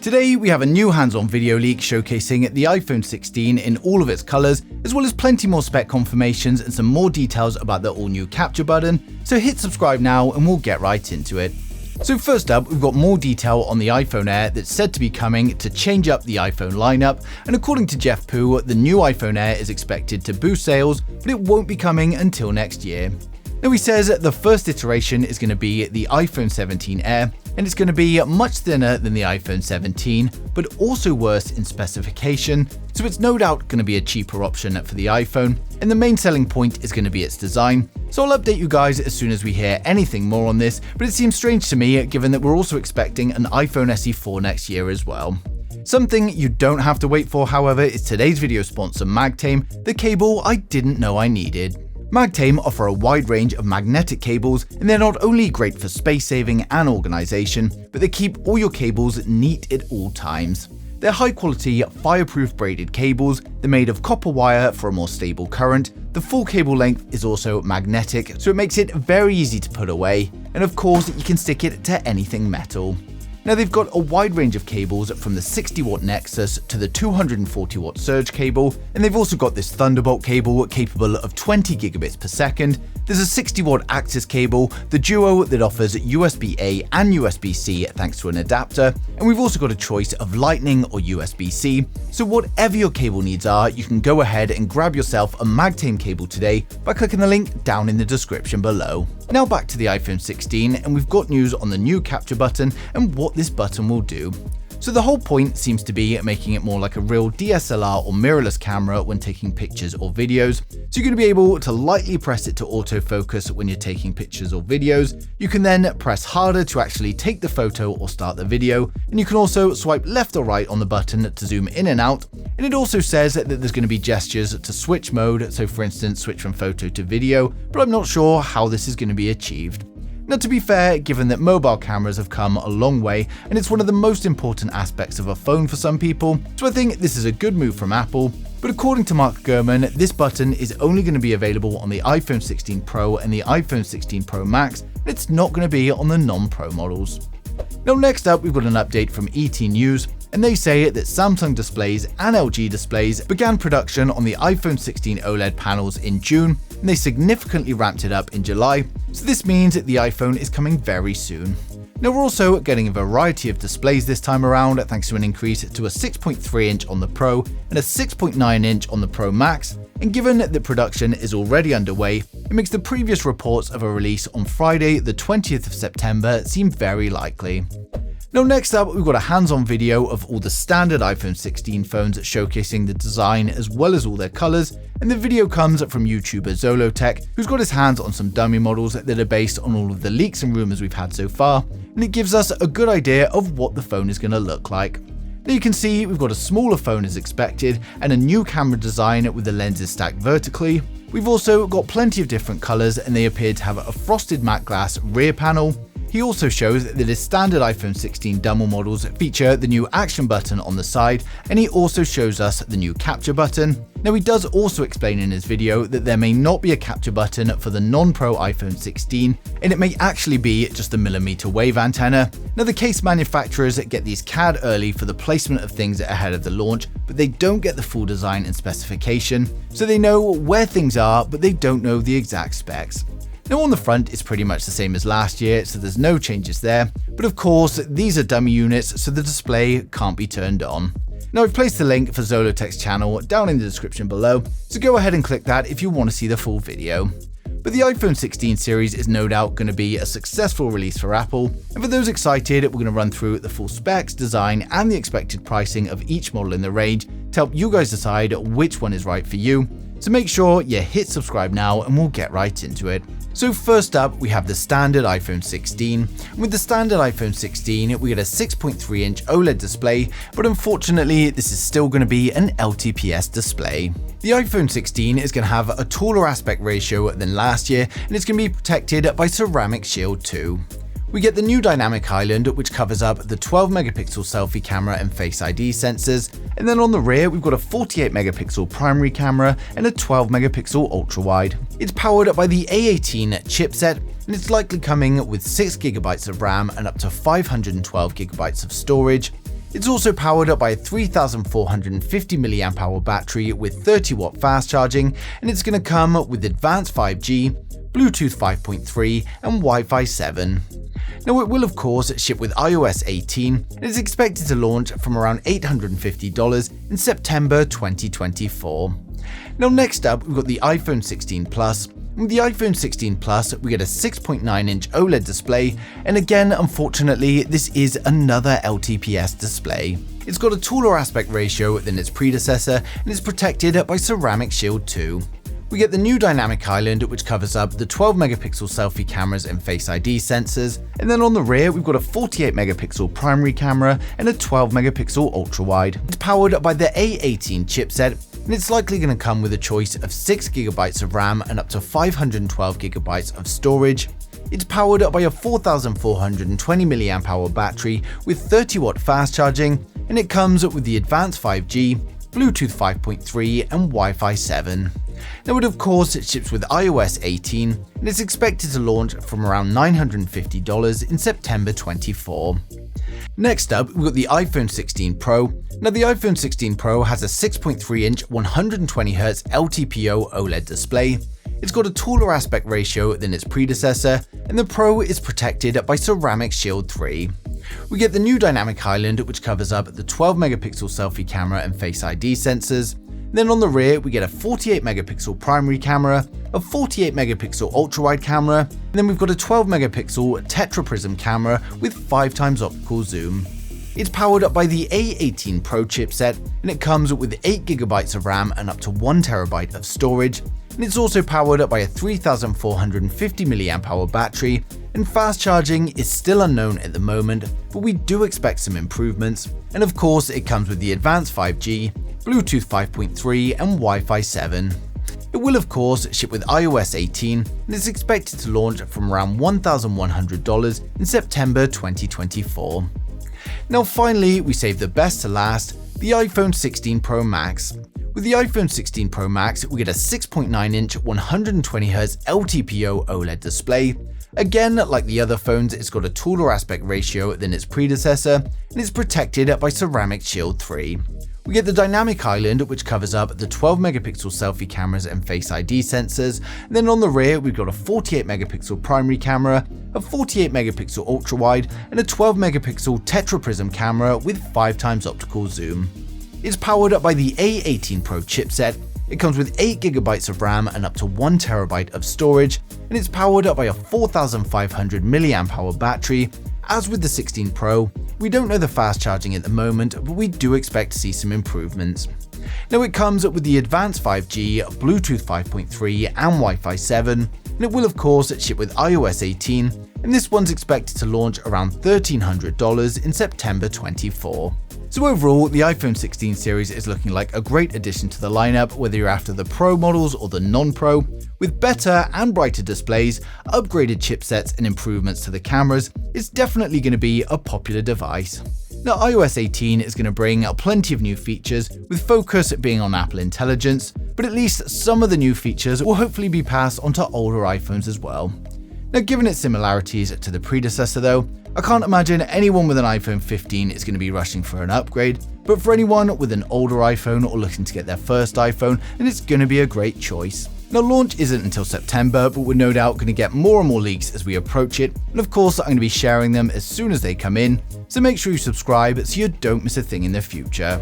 Today we have a new hands-on video leak showcasing the iPhone 16 in all of its colors, as well as plenty more spec confirmations and some more details about the all-new capture button, so hit subscribe now and we'll get right into it. So first up, we've got more detail on the iPhone Air that's said to be coming to change up the iPhone lineup, and according to Jeff Poo, the new iPhone Air is expected to boost sales, but it won't be coming until next year. Now he says the first iteration is going to be the iPhone 17 Air, and it's going to be much thinner than the iPhone 17, but also worse in specification, so it's no doubt going to be a cheaper option for the iPhone, and the main selling point is going to be its design. So I'll update you guys as soon as we hear anything more on this, but it seems strange to me given that we're also expecting an iPhone SE 4 next year as well. Something you don't have to wait for, however, is today's video sponsor Magtame, the cable I didn't know I needed. Magtame offer a wide range of magnetic cables, and they're not only great for space saving and organization, but they keep all your cables neat at all times. They're high quality, fireproof braided cables, they're made of copper wire for a more stable current, the full cable length is also magnetic, so it makes it very easy to put away, and of course you can stick it to anything metal. Now they've got a wide range of cables from the 60-watt Nexus to the 240-watt Surge cable, and they've also got this Thunderbolt cable capable of 20 gigabits per second. There's a 60-watt Axis cable, the Duo that offers USB-A and USB-C thanks to an adapter, and we've also got a choice of Lightning or USB-C, so whatever your cable needs are, you can go ahead and grab yourself a Magtame cable today by clicking the link down in the description below. Now back to the iPhone 16, and we've got news on the new capture button and what this button will do. So the whole point seems to be making it more like a real DSLR or mirrorless camera when taking pictures or videos. So you're going to be able to lightly press it to autofocus when you're taking pictures or videos. You can then press harder to actually take the photo or start the video, and you can also swipe left or right on the button to zoom in and out. And it also says that there's going to be gestures to switch mode, so for instance switch from photo to video, but I'm not sure how this is going to be achieved. Now to be fair, given that mobile cameras have come a long way and it's one of the most important aspects of a phone for some people, so I think this is a good move from Apple, but according to Mark Gurman, this button is only going to be available on the iPhone 16 Pro and the iPhone 16 Pro Max, and it's not going to be on the non-Pro models. Now next up, we've got an update from ET News, and they say that Samsung displays and LG displays began production on the iPhone 16 OLED panels in June, and they significantly ramped it up in July, so this means that the iPhone is coming very soon. Now we're also getting a variety of displays this time around thanks to an increase to a 6.3 inch on the Pro and a 6.9 inch on the Pro Max, and given that production is already underway, it makes the previous reports of a release on Friday the 20th of September seem very likely. Now next up, we've got a hands-on video of all the standard iPhone 16 phones showcasing the design as well as all their colors, and the video comes from YouTuber Zolotech, who's got his hands on some dummy models that are based on all of the leaks and rumors we've had so far, and it gives us a good idea of what the phone is going to look like. Now you can see we've got a smaller phone as expected and a new camera design with the lenses stacked vertically. We've also got plenty of different colors, and they appear to have a frosted matte glass rear panel. He also shows that his standard iPhone 16 demo models feature the new action button on the side, and he also shows us the new capture button. Now he does also explain in his video that there may not be a capture button for the non-Pro iPhone 16, and it may actually be just a millimeter wave antenna. Now the case manufacturers get these CAD early for the placement of things ahead of the launch, but they don't get the full design and specification, so they know where things are, but they don't know the exact specs. Now on the front, it's pretty much the same as last year, so there's no changes there, but of course, these are dummy units, so the display can't be turned on. Now I've placed the link for Zolotech's channel down in the description below, so go ahead and click that if you want to see the full video. But the iPhone 16 series is no doubt going to be a successful release for Apple, and for those excited, we're going to run through the full specs, design, and the expected pricing of each model in the range to help you guys decide which one is right for you. So make sure you hit subscribe now and we'll get right into it. So first up, we have the standard iPhone 16. With the standard iPhone 16, we get a 6.3 inch OLED display, but unfortunately, this is still going to be an LTPS display. The iPhone 16 is going to have a taller aspect ratio than last year, and it's going to be protected by Ceramic Shield 2. We get the new Dynamic Island, which covers up the 12 megapixel selfie camera and Face ID sensors, and then on the rear we've got a 48 megapixel primary camera and a 12 megapixel ultra wide. It's powered by the A18 chipset, and it's likely coming with 6GB of RAM and up to 512GB of storage. It's also powered up by a 3450 mAh battery with 30-watt fast charging, and it's going to come with advanced 5G, Bluetooth 5.3 and Wi-Fi 7. Now it will of course ship with iOS 18 and is expected to launch from around $850 in September 2024. Now next up we've got the iPhone 16 Plus. With the iPhone 16 Plus, we get a 6.9-inch OLED display, and again, unfortunately, this is another LTPS display. It's got a taller aspect ratio than its predecessor and is protected by Ceramic Shield 2. We get the new dynamic island, which covers up the 12-megapixel selfie cameras and Face ID sensors, and then on the rear we've got a 48-megapixel primary camera and a 12-megapixel ultra-wide. It's powered by the A18 chipset, and it's likely going to come with a choice of 6GB of RAM and up to 512GB of storage. It's powered by a 4420 mAh battery with 30-watt fast charging, and it comes with the advanced 5G, Bluetooth 5.3 and Wi-Fi 7. Now it of course ships with iOS 18 and is expected to launch from around $950 in September 24. Next up, we've got the iPhone 16 Pro. Now the iPhone 16 Pro has a 6.3-inch 120Hz LTPO OLED display. It's got a taller aspect ratio than its predecessor, and the Pro is protected by Ceramic Shield 3. We get the new dynamic island, which covers up the 12-megapixel selfie camera and Face ID sensors. Then on the rear, we get a 48-megapixel primary camera, a 48-megapixel ultra-wide camera, and then we've got a 12-megapixel tetraprism camera with 5x optical zoom. It's powered up by the A18 Pro chipset, and it comes with 8GB of RAM and up to 1TB of storage, and it's also powered up by a 3450 mAh battery, and fast charging is still unknown at the moment, but we do expect some improvements, and of course it comes with the advanced 5G, Bluetooth 5.3 and Wi-Fi 7. It will of course ship with iOS 18 and is expected to launch from around $1,100 in September 2024. Now finally, we save the best to last, the iPhone 16 Pro Max. With the iPhone 16 Pro Max, we get a 6.9-inch 120Hz LTPO OLED display. Again, like the other phones, it's got a taller aspect ratio than its predecessor and is protected by Ceramic Shield 3. We get the dynamic island, which covers up the 12-megapixel selfie cameras and Face ID sensors. And then on the rear, we've got a 48-megapixel primary camera, a 48-megapixel ultra-wide, and a 12-megapixel tetraprism camera with 5x optical zoom. It's powered up by the A18 Pro chipset. It comes with 8GB of RAM and up to 1TB of storage, and it's powered up by a 4500 mAh battery. As with the 16 Pro, we don't know the fast charging at the moment, but we do expect to see some improvements. Now it comes with the advanced 5G, Bluetooth 5.3 and Wi-Fi 7, and it will of course ship with iOS 18, and this one's expected to launch around $1,300 in September 24. So overall, the iPhone 16 series is looking like a great addition to the lineup, whether you're after the Pro models or the non-Pro. With better and brighter displays, upgraded chipsets and improvements to the cameras, it's definitely going to be a popular device. Now iOS 18 is going to bring plenty of new features, with focus being on Apple Intelligence, but at least some of the new features will hopefully be passed onto older iPhones as well. Now given its similarities to the predecessor though, I can't imagine anyone with an iPhone 15 is going to be rushing for an upgrade, but for anyone with an older iPhone or looking to get their first iPhone, then it's going to be a great choice. Now launch isn't until September, but we're no doubt going to get more and more leaks as we approach it, and of course I'm going to be sharing them as soon as they come in, so make sure you subscribe so you don't miss a thing in the future.